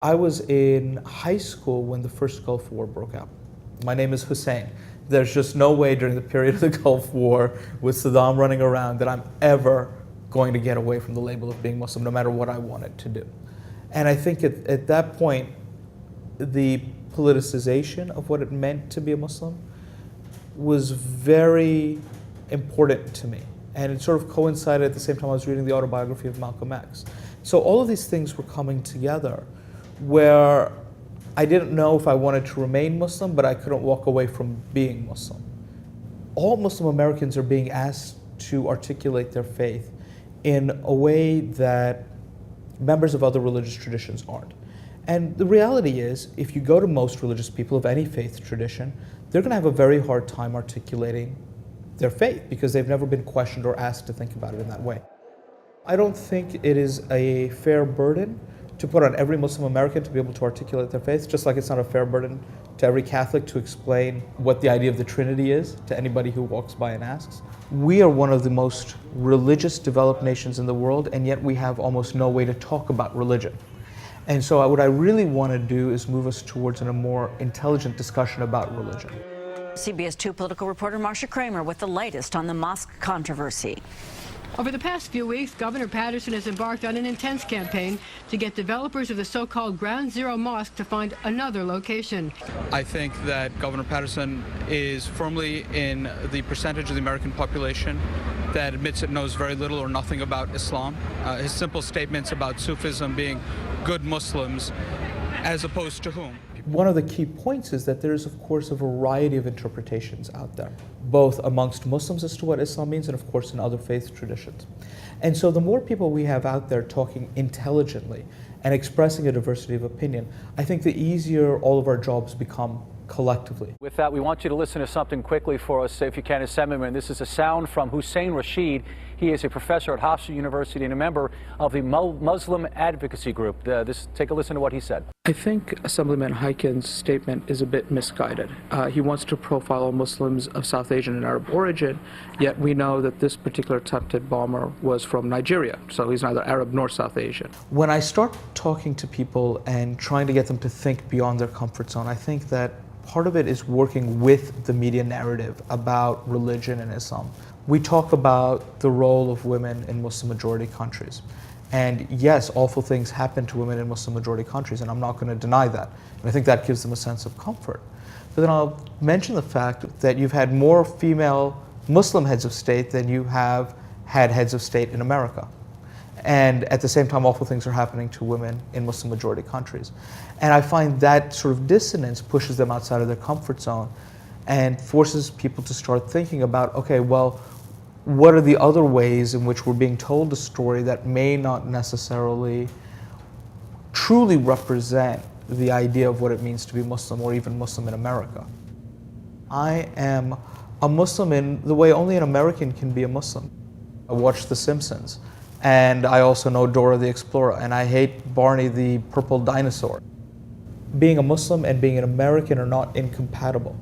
I was in high school when the first Gulf War broke out. My name is Hussein. There's just no way during the period of the Gulf War with Saddam running around that I'm ever going to get away from the label of being Muslim, no matter what I wanted to do. And I think at that point, the politicization of what it meant to be a Muslim was very important to me. And it sort of coincided at the same time I was reading the autobiography of Malcolm X. So all of these things were coming together where I didn't know if I wanted to remain Muslim, but I couldn't walk away from being Muslim. All Muslim Americans are being asked to articulate their faith in a way that members of other religious traditions aren't. And the reality is, if you go to most religious people of any faith tradition, they're going to have a very hard time articulating their faith because they've never been questioned or asked to think about it in that way. I don't think it is a fair burden to put on every Muslim American to be able to articulate their faith, just like it's not a fair burden to every Catholic to explain what the idea of the Trinity is to anybody who walks by and asks. We are one of the most religious developed nations in the world, and yet we have almost no way to talk about religion. And so what I really want to do is move us towards a more intelligent discussion about religion. CBS 2 political reporter Marcia Kramer with the latest on the mosque controversy. Over the past few weeks, Governor Patterson has embarked on an intense campaign to get developers of the so-called Ground Zero Mosque to find another location. I think that Governor Patterson is firmly in the percentage of the American population that admits it knows very little or nothing about Islam. His simple statements about Sufism being good Muslims, as opposed to whom? One of the key points is that there is, of course, a variety of interpretations out there, both amongst Muslims as to what Islam means and, of course, in other faith traditions. And so the more people we have out there talking intelligently and expressing a diversity of opinion, I think the easier all of our jobs become collectively. With that, we want you to listen to something quickly for us, if you can, Assemblyman. This is a sound from Hussein Rashid. He is a professor at Hofstra University and a member of the Muslim Advocacy Group. Take a listen to what he said. I think Assemblyman Hyken's statement is a bit misguided. He wants to profile Muslims of South Asian and Arab origin, yet we know that this particular attempted bomber was from Nigeria, so he's neither Arab nor South Asian. When I start talking to people and trying to get them to think beyond their comfort zone, I think that part of it is working with the media narrative about religion and Islam. We talk about the role of women in Muslim-majority countries. And yes, awful things happen to women in Muslim-majority countries, and I'm not going to deny that. And I think that gives them a sense of comfort. But then I'll mention the fact that you've had more female Muslim heads of state than you have had heads of state in America. And at the same time, awful things are happening to women in Muslim-majority countries. And I find that sort of dissonance pushes them outside of their comfort zone and forces people to start thinking about, okay, well, what are the other ways in which we're being told a story that may not necessarily truly represent the idea of what it means to be Muslim or even Muslim in America? I am a Muslim in the way only an American can be a Muslim. I watch The Simpsons, and I also know Dora the Explorer, and I hate Barney the purple dinosaur. Being a Muslim and being an American are not incompatible.